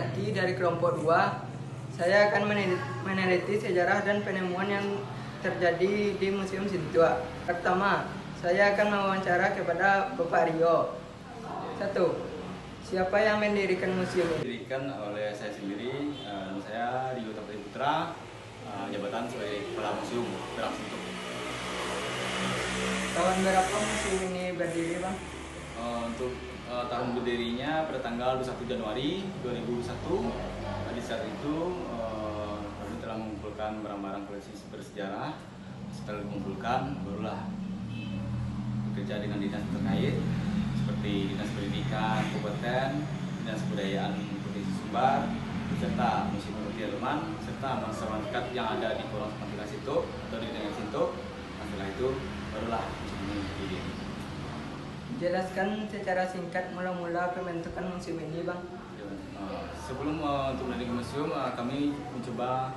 Zaki dari kelompok 2. Saya akan meneliti sejarah dan penemuan yang terjadi di Museum Sintua. Pertama, saya akan mewawancara kepada Bapak Rio. 1. Siapa yang mendirikan museum ini? Didirikan oleh saya sendiri, saya Rio Tapri Putra, jabatan sebagai kepala museum Perak Sintu. Tahun berapa museum ini berdiri, Bang? Untuk tahun berdirinya pada tanggal 21 Januari 2001. Di saat itu kami telah mengumpulkan barang-barang koleksi bersejarah. Setelah dikumpulkan, barulah bekerja dengan dinas terkait seperti Dinas Pendidikan Kabupaten, Dinas Kebudayaan Provinsi Sumbar, serta Museum Delman, serta masyarakat yang ada di Pulau Sampantila Sintu atau di Dengar Sintu. Setelah itu barulah museum ini berdiri. Jelaskan secara singkat mula-mula pembentukan museum ini, Bang. Sebelum untuk mendirikan museum, kami mencoba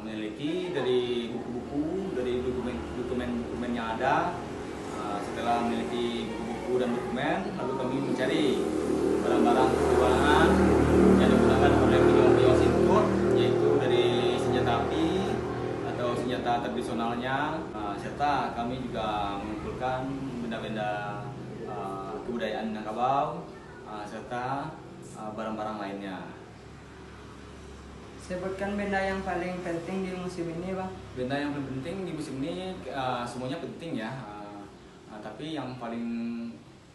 meneliti dari buku-buku, dari dokumen-dokumen yang ada. Setelah meneliti buku-buku dan dokumen, lalu kami mencari barang-barang perjuangan yang digunakan oleh pejuang-pejuang Sintu, yaitu dari senjata api atau senjata tradisionalnya, serta kami juga mengumpulkan benda-benda kebudayaan Minangkabau, serta barang-barang lainnya. Sebutkan benda yang paling penting di museum ini, Bang. Benda yang paling penting di museum ini semuanya penting ya, tapi yang paling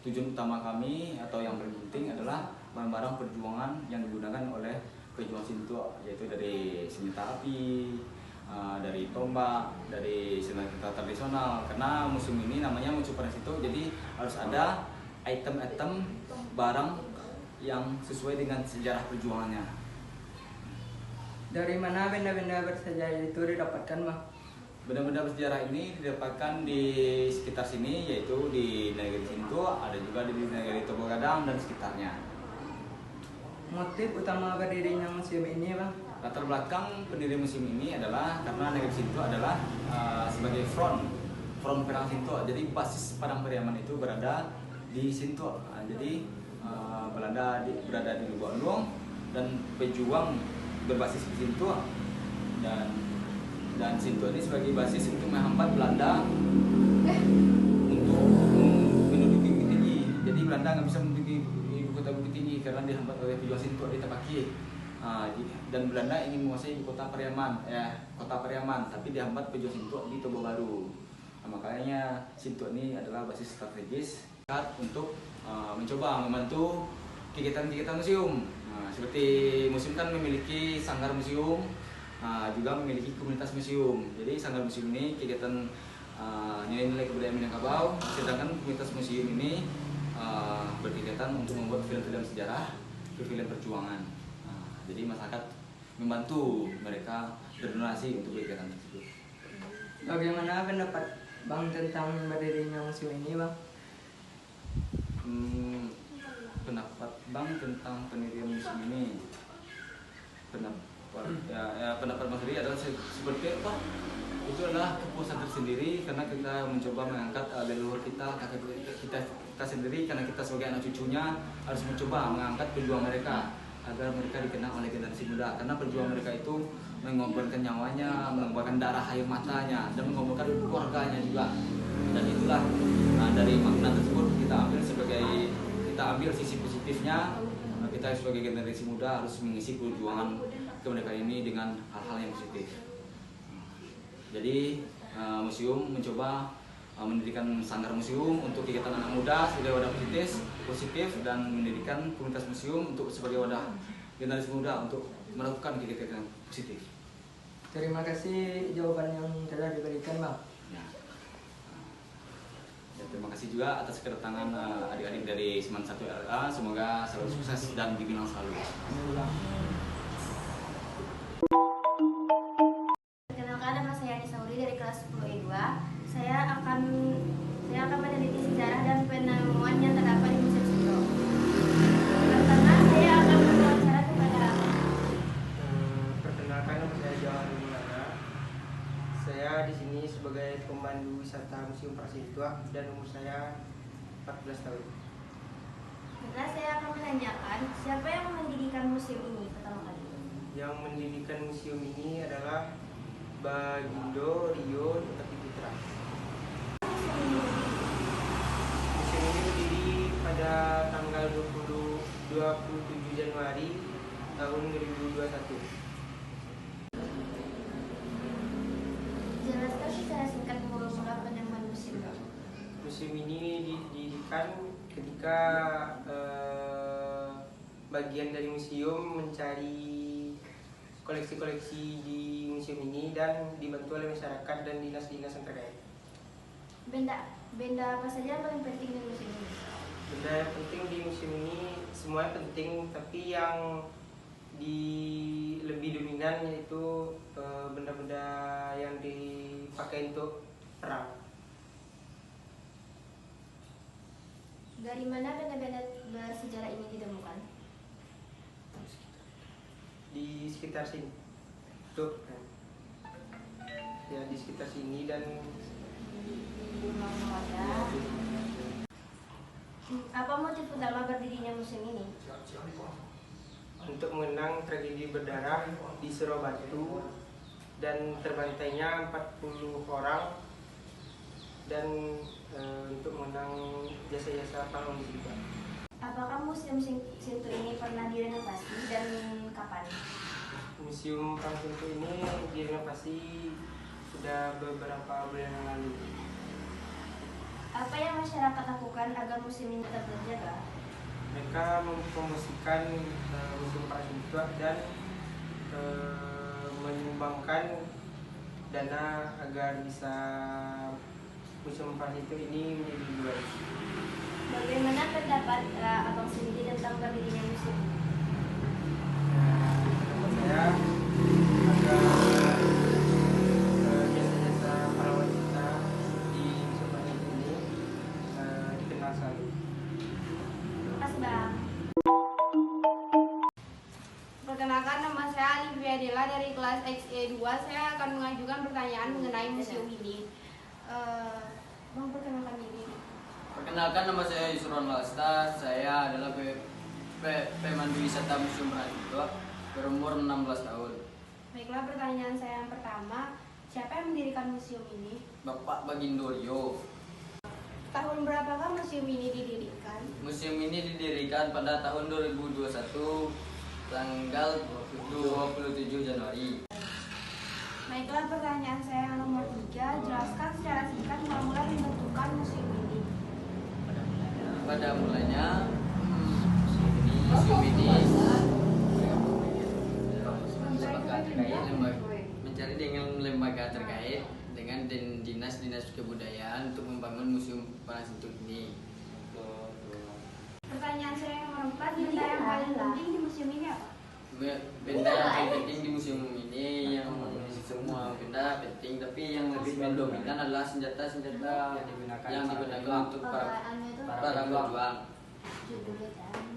tujuan utama kami atau yang paling penting adalah barang-barang perjuangan yang digunakan oleh pejuang Sintu, yaitu dari senjata api, dari tombak, dari senjata tradisional. Karena museum ini namanya Museum Perak Sintu, jadi harus ada item-item barang yang sesuai dengan sejarah perjuangannya. Dari mana benda-benda bersejarah itu didapatkan, Bang? Benda-benda bersejarah ini didapatkan di sekitar sini, yaitu di Negeri Sintu, ada juga di Negeri Tobo Gadang dan sekitarnya. Motif utama berdirinya museum ini, Bang? Latar belakang pendiri museum ini adalah karena Negeri Sintu adalah sebagai front Perang Sintu. Jadi basis Padang Pariaman itu berada di Sintu. Jadi Belanda berada di Lubuk Anduong dan pejuang berbasis di Sintu, dan Sintu ini sebagai basis untuk menghambat Belanda untuk menduduki Bukit Tinggi. Jadi Belanda nggak bisa menduduki ibu kota Bukit Tinggi karena dihambat oleh pejuang Sintu di Tapaki. Dan Belanda ingin menguasai ibu kota Pariaman, tapi dihambat pejuang Sintu di Toba Baru. Makanya Sintu ini adalah basis strategis untuk mencoba membantu kegiatan-kegiatan museum. Seperti museum kan memiliki sanggar museum, juga memiliki komunitas museum. Jadi sanggar museum ini kegiatan nilai-nilai kebudayaan Minangkabau, sedangkan komunitas museum ini berkegiatan untuk membuat film-film sejarah, film perjuangan. Jadi masyarakat membantu mereka berdonasi untuk kegiatan tersebut. Bagaimana pendapat Bang tentang berdirinya museum ini, Bang? Pendapat Bang tentang pendirian museum ini, pendapat Bang sendiri adalah seperti apa? Itu adalah kepuasan tersendiri karena kita mencoba mengangkat leluhur kita sendiri, karena kita sebagai anak cucunya harus mencoba mengangkat pejuang mereka agar mereka dikenal oleh generasi muda, karena pejuang mereka itu mengorbankan nyawanya, mengorbankan darah air matanya, dan mengorbankan keluarganya juga. Dan itulah dari makna tersebut kita ambil sisi positifnya. Kita sebagai generasi muda harus mengisi perjuangan kemerdekaan ini dengan hal-hal yang positif. Jadi museum mencoba mendirikan sanggar museum untuk kegiatan anak muda sebagai wadah positif dan mendirikan komunitas museum untuk sebagai wadah generasi muda untuk melakukan kegiatan positif. Terima kasih jawaban yang telah diberikan, Bang. Terima kasih juga atas kedatangan adik-adik dari Seman 1 LA. Semoga selalu sukses dan dibimbing selalu. Perkenalkan, nama saya Anissa Uri dari kelas 10 E2. Saya akan meneliti sejarah dan penemuan yang terdapat di Museum Sintu. Pertama, saya akan berbicara kepada perkenalkan, nama saya Johan Mulana. Saya di sini sebagai pemandu wisata Museum Perak Sintu dan umur saya 14 tahun. Baiklah, saya akan menanyakan siapa yang mendirikan museum ini pertama kali. Yang mendirikan museum ini adalah Bagindo Rio Tetapi Putra. Museum ini berdiri pada tanggal 27 Januari tahun 2021. Jelaskan secara singkat mula-mula penemuan museum. Museum ini didirikan ketika bagian dari museum mencari koleksi-koleksi di museum ini dan dibantu oleh masyarakat dan dinas-dinas yang terkait. Benda apa saja yang paling penting di museum ini? Benda yang penting di museum ini semuanya penting, tapi yang lebih dominan yaitu benda-benda yang dipakai untuk perang. Dari mana benda-benda bersejarah ini ditemukan? Di sekitar sini. Tuh. Ya, di sekitar sini dan Di rumah warga. Apa motif utama berdirinya museum ini? untuk mengenang tragedi berdarah di Surabatu dan terbantainya 40 orang dan untuk mengenang jasa-jasa pahlawan juga. Apakah museum Sintu ini pernah direnovasi dan kapan? Museum Sintu ini direnovasi sudah beberapa bulan yang lalu. Apa yang masyarakat lakukan agar museum ini tetap terjaga? Mereka mempromosikan museum Sintu dan menyumbangkan dana agar bisa museum Sintu ini menjadi lebih baik. Bagaimana pendapat Abang sendiri tentang berdirinya museum? Menurut saya agar jasa-jasa pahlawan kita di museum Sintu ini dikenal selalu. Terima kasih, Bang. Perkenalkan, nama saya Alivia Della dari kelas XE2. Saya akan mengajukan pertanyaan mengenai museum ini. Bang, perkenalkan diri. Perkenalkan, nama saya Yusron Lasta. Saya adalah pemandu wisata Museum Prasejarah berumur 16 tahun. Baiklah, pertanyaan saya yang pertama, siapa yang mendirikan museum ini? Bapak Bagindo Rio. Tahun berapakah museum ini didirikan? Museum ini didirikan pada tahun 2021 tanggal 27 Januari. Baiklah, pertanyaan saya yang nomor 3, jelaskan secara singkat mula-mula pembentukan museum ini. Pada mulanya museum ini mencari dengan lembaga terkait dengan dinas-dinas kebudayaan untuk membangun museum Sintu ini. Pertanyaan saya yang nomor 4, benda yang paling penting di museum ini apa? Benda yang paling penting di museum ini yang semua benda penting, tapi yang lebih mendominan adalah senjata-senjata yang digunakan untuk para berjuang. Judulnya